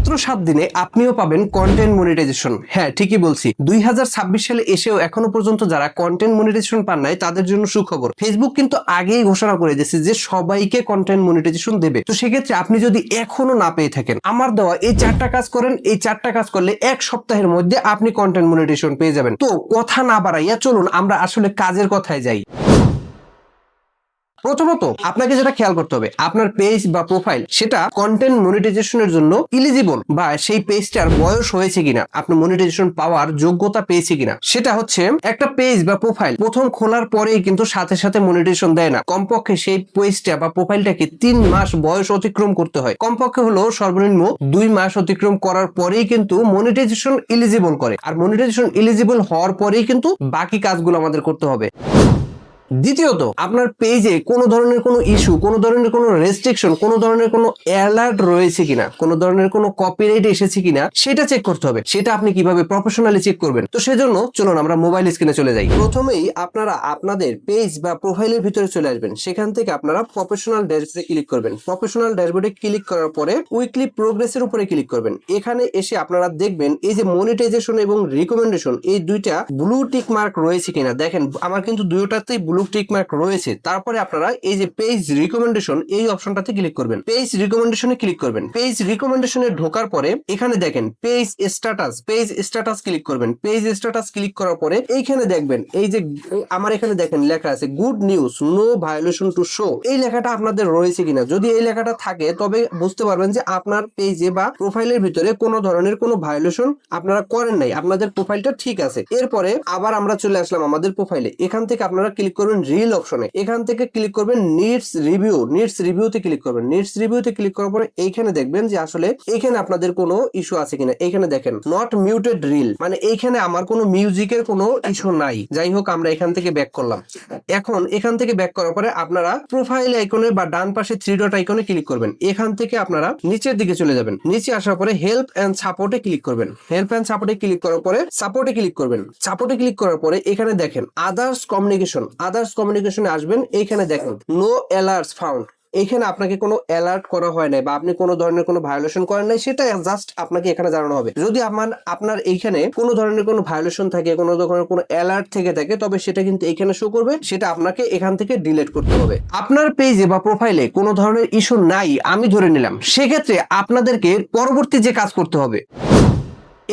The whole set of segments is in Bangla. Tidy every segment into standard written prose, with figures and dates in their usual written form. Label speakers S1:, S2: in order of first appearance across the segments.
S1: মাত্র 7 দিনে আপনিও পাবেন কন্টেন্ট মনিটাইজেশন। হ্যাঁ, ঠিকই বলছি। 2026 সালে এসেও এখনো পর্যন্ত যারা কন্টেন্ট মনিটাইজেশন পান নাই তাদের জন্য সুখবর। ফেসবুক কিন্তু আগেই ঘোষণা করে দিয়েছে যে সবাইকে কন্টেন্ট মনিটাইজেশন দেবে। তো সেক্ষেত্রে আপনি যদি এখনো না পেয়ে থাকেন, আমার দেওয়া এই 4টা কাজ করেন। এই 4টা কাজ করলে 1 সপ্তাহের মধ্যে আপনি কন্টেন্ট মনিটাইজেশন পেয়ে যাবেন। তো কথা না বাড়াইয়া চলুন আমরা আসলে কাজের কথায় যাই। প্রথমত আপনাকে যেটা খেয়াল করতে হবে, আপনার পেজ বা প্রোফাইল সেটা কন্টেন্ট মনিটাইজেশনের জন্য ইলিজিবল, বা সেই পেজটার বয়স হয়েছে কিনা, আপনি মনিটাইজেশন পাওয়ার যোগ্যতা পেয়েছে কিনা। সেটা হচ্ছে একটা পেজ বা প্রোফাইল প্রথম খোলার পরেই কিন্তু সাথে সাথে মনিটাইজেশন দেয় না। কমপক্ষে সেই পেজটা বা প্রোফাইলটাকে 3 মাস বয়স অতিক্রম করতে হয়। কমপক্ষে হলো সর্বনিম্ন 2 মাস অতিক্রম করার পরেই কিন্তু মনিটাইজেশন ইলিজিবল করে। আর মনিটাইজেশন ইলিজিবল হওয়ার পরেই কিন্তু বাকি কাজগুলো আমাদের করতে হবে। দ্বিতীয়ত, আপনার পেজে কোনো ধরনের কোনো ইস্যু, কোনো ধরনের কোনো রেস্ট্রিকশন, কোনো ধরনের কোনো অ্যালার্ট রয়েছে কিনা, কোনো ধরনের কোনো কপিরাইট এসেছে কিনা সেটা চেক করতে হবে। সেটা আপনি কিভাবে প্রফেশনালি চেক করবেন? তো সেজন্য চলুন আমরা মোবাইল স্ক্রিনে চলে যাই। প্রথমেই আপনারা আপনাদের পেজ বা প্রোফাইলের ভিতরে চলে আসবেন। সেখান থেকে আপনারা প্রফেশনাল ড্যাশবোর্ডে ক্লিক করবেন। প্রফেশনাল ড্যাশবোর্ডে ক্লিক করার পরে উইকলি প্রোগ্রেসের উপরে ক্লিক করবেন। এখানে এসে আপনারা দেখবেন এই যে মনিটাইজেশন এবং রিকমেন্ডেশন, এই দুইটা ব্লু টিক মার্ক রয়েছে কিনা। দেখেন আমার কিন্তু দুইটাতেই ব্লু টিক মার্ক রয়েছে। তারপরে আপনারা এই যে পেজ রিকমেন্ডেশন এই অপশনটাতে ক্লিক করবেন। পেজ রিকমেন্ডেশনে ক্লিক করবেন। পেজ রিকমেন্ডেশনে ঢোকার পরে এখানে দেখেন page status, page status click করবেন। পেজ স্ট্যাটাস ক্লিক করার পরে এইখানে দেখবেন এই যে আমার এখানে দেখেন লেখা আছে good news, no violation to show. এই লেখাটা আপনাদের রয়েছে কিনা। যদি এই লেখাটা থাকে তবে বুঝতে পারবেন যে আপনার পেজে বা প্রোফাইলের ভিতরে কোনো ধরনের কোনো ভায়োলেশন আপনারা করেন নাই, আপনাদের প্রোফাইলটা ঠিক আছে। এরপরে আবার আমরা চলে আসলাম আমাদের প্রোফাইলে। এখান থেকে আপনারা ক্লিক করবেন রিল অপশনে। এখান থেকে ক্লিক করবেন নিডস রিভিউ। নিডস রিভিউতে ক্লিক করবেন। নিডস রিভিউতে ক্লিক করার পরে এইখানে দেখবেন যে আসলে এইখানে আপনাদের কোনো ইস্যু আছে কিনা। এইখানে দেখেন নট মিউটেড রিল, মানে এইখানে আমার কোনো মিউজিকের কোনো ইস্যু নাই। যাই হোক, আমরা এখান থেকে ব্যাক করলাম। এখন এখান থেকে ব্যাক করার পরে আপনারা প্রোফাইল আইকনে বা ডান পাশে 3 ডট আইকনে ক্লিক করবেন। এখান থেকে আপনারা নিচের দিকে চলে যাবেন। নিচে আসার পরে হেল্প এন্ড সাপোর্টে ক্লিক করবেন। হেল্প এন্ড সাপোর্টে ক্লিক করার পরে সাপোর্টে ক্লিক করবেন। সাপোর্টে ক্লিক করার পরে এখানে দেখেন আদার্স কমিউনিকেশন। আদার্স কমিউনিকেশনে আসবেন। এইখানে দেখেন নো অ্যালার্টস ফাউন্ড। এখানে আপনাকে কোনো অ্যালার্ট করা হয় নাই বা আপনি কোনো ধরনের কোনো ভায়োলেশন করেন নাই, সেটা জাস্ট আপনাকে এখানে জানানো হবে। যদি আপনার এইখানে কোনো ধরনের কোনো ভায়োলেশন থাকে, কোনো ধরনের কোনো অ্যালার্ট থেকে থাকে, তবে সেটা কিন্তু এখানে শো করবে। সেটা আপনাকে এখান থেকে ডিলিট করতে হবে। আপনার পেজে বা প্রোফাইলে কোনো ধরনের ইস্যু নাই আমি ধরে নিলাম, সেক্ষেত্রে আপনাদেরকে পরবর্তী যে কাজ করতে হবে,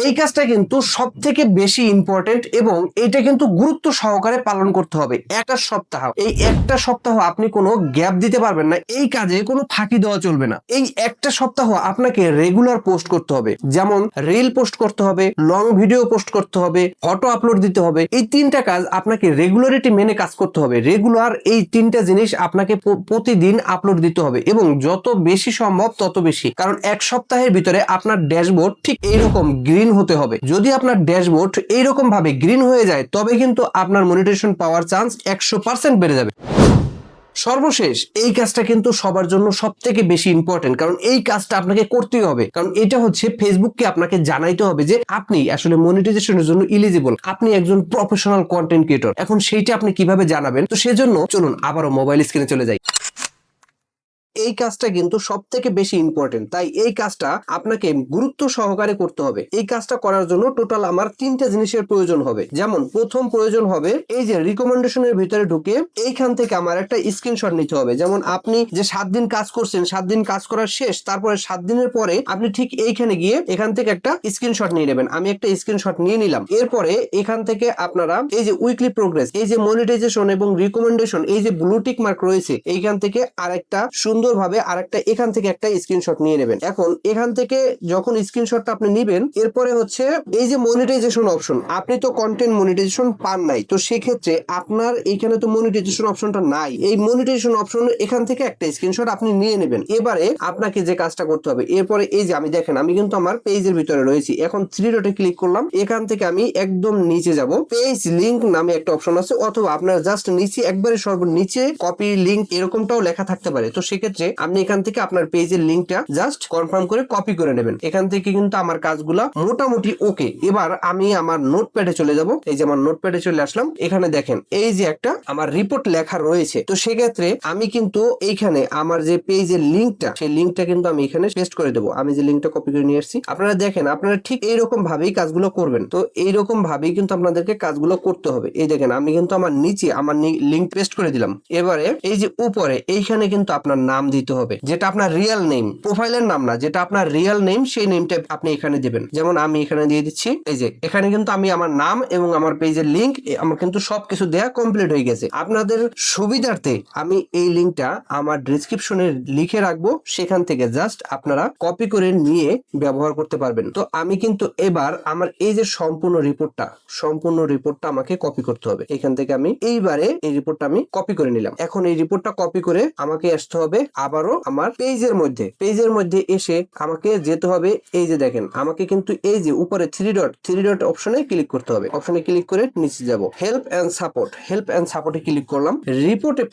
S1: এই কাজটা কিন্তু সব থেকে বেশি ইম্পর্টেন্ট এবং এটা কিন্তু গুরুত্ব সহকারে পালন করতে হবে। একটা সপ্তাহ, এই একটা সপ্তাহ আপনি কোনো গ্যাপ দিতে পারবেন না। এই কাজে কোনো ফাঁকি দেওয়া চলবে না। এই একটা সপ্তাহ আপনাকে রেগুলার পোস্ট করতে হবে। যেমন রিল পোস্ট করতে হবে, লং ভিডিও পোস্ট করতে হবে, ফটো আপলোড দিতে হবে। এই 3টা কাজ আপনাকে রেগুলারিটি মেনে কাজ করতে হবে। রেগুলার এই 3টা জিনিস আপনাকে প্রতিদিন আপলোড দিতে হবে এবং যত বেশি সম্ভব তত বেশি। কারণ এক সপ্তাহের ভিতরে আপনার ড্যাশবোর্ড ঠিক এইরকম গ্রিন হতে হবে। যদি আপনার ড্যাশবোর্ড এইরকম ভাবে গ্রিন হয়ে যায় তবে কিন্তু আপনার মনিটাইজেশন পাওয়ার চান্স 100% বেড়ে যাবে। সর্বশেষ, এই কাজটা কিন্তু সবার জন্য সব থেকে বেশি ইম্পর্টেন্ট, কারণ এই কাজটা আপনাকে করতেই হবে। কারণ এটা হচ্ছে ফেসবুককে আপনাকে জানাইতে হবে যে আপনি আসলে মনিটাইজেশনের জন্য ইলিজিবল, আপনি একজন প্রফেশনাল কন্টেন্ট ক্রিয়েটর। এখন সেইটা আপনি কিভাবে জানাবেন? তো সেজন্য চলুন আবারও মোবাইল স্ক্রিনে চলে যাই। এই কাজটা কিন্তু সব থেকে বেশি ইম্পর্টেন্ট, তাই এই কাজটা আপনাকে গুরুত্ব সহকারে করতে হবে। এই কাজটা করার জন্য টোটাল আমার 3টা জিনিসের প্রয়োজন হবে। যেমন প্রথম প্রয়োজন হবে এই যে রিকমেন্ডেশনের ভিতরে ঢুকে এইখান থেকে আমার একটা স্ক্রিনশট নিতে হবে। যেমন আপনি যে 7 দিন কাজ করছেন, 7 দিন কাজ করার শেষ, তারপরে 7 দিনের পরে আপনি ঠিক এইখানে গিয়ে এখান থেকে একটা স্ক্রিনশট নিয়ে নেবেন। আমি একটা স্ক্রিনশট নিয়ে নিলাম। এরপরে এখান থেকে আপনারা এই যে উইকলি প্রোগ্রেস, এই যে মনিটাইজেশন এবং রিকমেন্ডেশন, এই যে ব্লু টিক মার্ক রয়েছে, এইখান থেকে আরেকটা সুন্দরভাবে আরেকটা এখান থেকে একটা স্ক্রিনশট নিয়ে নেবেন। এখন এখান থেকে যখন স্ক্রিনশটটা আপনি নেবেন, এরপরে হচ্ছে এই যে মনিটাইজেশন অপশন, আপনি তো কন্টেন্ট মনিটাইজেশন পান নাই, তো সেক্ষেত্রে আপনার এইখানে তো মনিটাইজেশন অপশনটা নাই। এই মনিটাইজেশন অপশন এখান থেকে একটা স্ক্রিনশট আপনি নিয়ে নেবেন। এবারে আপনাকে যে কাজটা করতে হবে, এরপরে এই যে আমি দেখেন আমি কিন্তু আমার পেজের ভিতরে রয়েছি। এখন 3 ডটে ক্লিক করলাম। এখান থেকে আমি একদম নিচে যাব, পেজ লিংক নামে একটা অপশন আছে, অথবা আপনার জাস্ট নিচে একবারে সর্বনিচে কপি লিংক এরকমটাও লেখা থাকতে পারে। তো সেক্ষেত্রে সেক্ষেত্রে আপনি এখান থেকে আপনার পেজের লিঙ্কটা জাস্ট কনফার্ম করে কপি করে নেবেন। এখান থেকে কিন্তু আমার কাজগুলা মোটামুটি ওকে। এবার আমি আমার নোটপ্যাডে চলে যাব। এই যে আমার নোটপ্যাডে চলে আসলাম, এখানে দেখেন এই যে একটা আমার রিপোর্ট লেখা রয়েছে। তো সেক্ষেত্রে আমি কিন্তু এইখানে আমার যে পেজের লিঙ্কটা, সেই লিঙ্কটা কিন্তু আমি এখানে পেস্ট করে দেবো। আমি যে লিঙ্কটা কপি করে নিয়ে আসছি, আপনারা দেখেন আপনারা ঠিক এইরকম ভাবেই কাজগুলো করবেন। তো এইরকম ভাবেই কিন্তু আপনাদেরকে কাজগুলো করতে হবে। এই দেখেন আমি কিন্তু আমার নিচে আমার লিঙ্ক পেস্ট করে দিলাম। এবারে এই যে উপরে এইখানে কিন্তু আপনার নাম দিতে হবে, যেটা আপনার রিয়েল নেম, প্রোফাইলের নাম না, যেটা আপনার রিয়েল নেম সেই নেমটা আপনি এখানে দিবেন। যেমন আমি এখানে দিয়ে দিচ্ছি, এই যে এখানে কিন্তু আমি আমার নাম এবং আমার পেজের লিঙ্ক আমার কিন্তু সবকিছু দেয়া কমপ্লিট হয়ে গেছে। আপনাদের সুবিধার্থে আমি এই লিঙ্কটা আমার ডেসক্রিপশনে লিখে রাখবো, সেখান থেকে জাস্ট আপনারা কপি করে নিয়ে ব্যবহার করতে পারবেন। তো আমি কিন্তু এবার আমার এই যে সম্পূর্ণ রিপোর্টটা আমাকে কপি করতে হবে। এখান থেকে আমি এইবারে এই রিপোর্টটা আমি কপি করে নিলাম। এখন এই রিপোর্টটা কপি করে আমাকে আসতে হবে আবারও আমার পেজের মধ্যে এসে আমাকে যেতে হবে। এই যে দেখেন আমাকে কিন্তু এই যে উপরে থ্রি ডট অপশনে ক্লিক করতে হবে। অপশনে ক্লিক করে নিচে যাব, হেল্প এন্ড সাপোর্টে ক্লিক করলাম। রিপোর্টে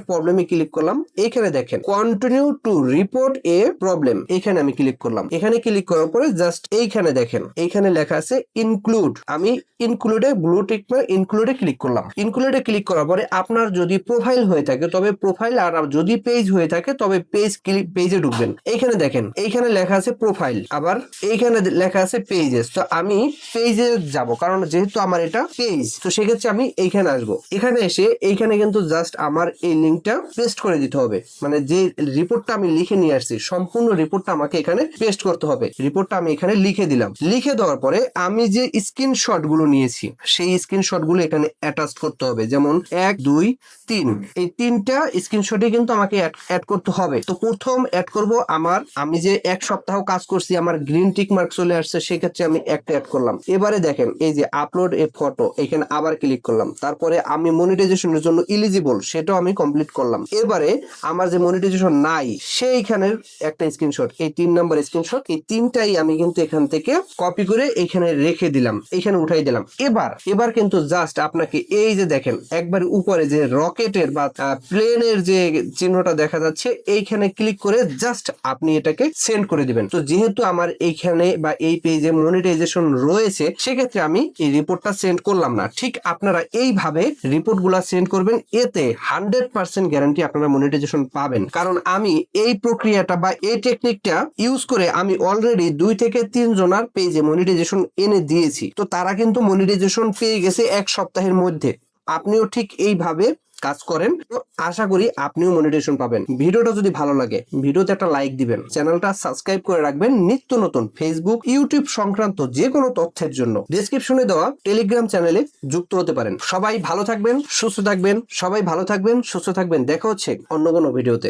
S1: প্রবলেমে ক্লিক করলাম। এখানে দেখেন continue to report A problem, এখানে আমি ক্লিক করলাম। এখানে ক্লিক করার পরে জাস্ট এইখানে দেখেন এইখানে লেখা আছে ইনক্লুড। আমি ইনক্লুডে ব্লু টিক মার্ক ইনক্লুডে ক্লিক করলাম। ইনক্লুডে ক্লিক করার পরে আপনার যদি প্রোফাইল হয়ে থাকে তবে প্রোফাইল, আর যদি পেজ হয়ে থাকে তবে পেজে ঢুকবেন। এইখানে দেখেন এইখানে লেখা আছে প্রোফাইল, আবার এইখানে লেখা আছে পেজেস। তো আমি পেজে যাব, কারণ যেহেতু আমার এটা পেজ, তো সেক্ষেত্রে আমি এইখানে আসবো। এখানে এসে এইখানে কিন্তু জাস্ট আমার এই লিঙ্কটা পেস্ট করে দিতে হবে। মানে যে রিপোর্টটা আমি লিখে নিয়ে আসছি সম্পূর্ণ রিপোর্টটা আমাকে এখানে পেস্ট করতে হবে। রিপোর্টটা আমি এখানে লিখে দিলাম। লিখে দেওয়ার পরে আমি যে স্ক্রিনশট গুলো নিয়েছি সেই স্ক্রিনশট গুলো এখানে অ্যাটাচ করতে হবে। যেমন 1 2 3, এই 3টা স্ক্রিনশটে কিন্তু আমাকে অ্যাড করতে হবে। তো প্রথম অ্যাড করব আমি যে 1 সপ্তাহ কাজ করছি আমার গ্রিন টিক মার্ক চলে আসছে, সেক্ষেত্রে আমি একটা অ্যাড করলাম। এবারে দেখেন এই যে আপলোড এ ফটো, এখানে আবার ক্লিক করলাম। তারপরে আমি মনিটাইজেশনের জন্য এলিজিবল সেটাও আমি কমপ্লিট করলাম। এবারে আমার যে মনিটাইজেশন নাই সেইখানের একটা স্ক্রিনশট, এই 3 নাম্বার স্ক্রিনশট, এই 3টাই আমি কিন্তু এখান থেকে কপি করে এখানে রেখে দিলাম, এখানে উঠাই দিলাম। এবার কিন্তু জাস্ট আপনাকে এই যে দেখেন একবার উপরে যে রকেটের বা প্লেনের যে চিহ্নটা দেখা যাচ্ছে এইখানে ক্লিক করে জাস্ট আপনি এটাকে সেন্ড করে দিবেন। তো যেহেতু আমার এইখানে বা এই পেজে মনিটাইজেশন রয়েছে, সেক্ষেত্রে আমি এই রিপোর্টটা সেন্ড করলাম না। ঠিক আপনারা এইভাবে রিপোর্ট গুলা সেন্ড করবেন, এতে 100% গ্যারান্টি আপনারা মনিটাইজেশন পাবেন। কারণ আমি এই প্রক্রিয়াটা বা এই টেকনিকটা ইউজ করে আমি অলরেডি 2 থেকে 3 জনের পেজে মনিটাইজেশন এনে দিয়েছি। তো তারা কিন্তু মনিটাইজেশন পেয়ে গেছে 1 সপ্তাহের মধ্যে। আপনিও ঠিক এইভাবে কাজ করেন, তো আশা করি আপনিও মনিটাইজেশন পাবেন। ভিডিওটা যদি ভালো লাগে ভিডিওতে একটা লাইক দিবেন, চ্যানেলটা সাবস্ক্রাইব করে রাখবেন নিত্য নতুন ফেসবুক ইউটিউব সংক্রান্ত যে কোনো তথ্যের জন্য। ডেসক্রিপশনে দেওয়া টেলিগ্রাম চ্যানেলে যুক্ত হতে পারেন। সবাই ভালো থাকবেন, সুস্থ থাকবেন। দেখা হচ্ছে অন্য কোনো ভিডিওতে।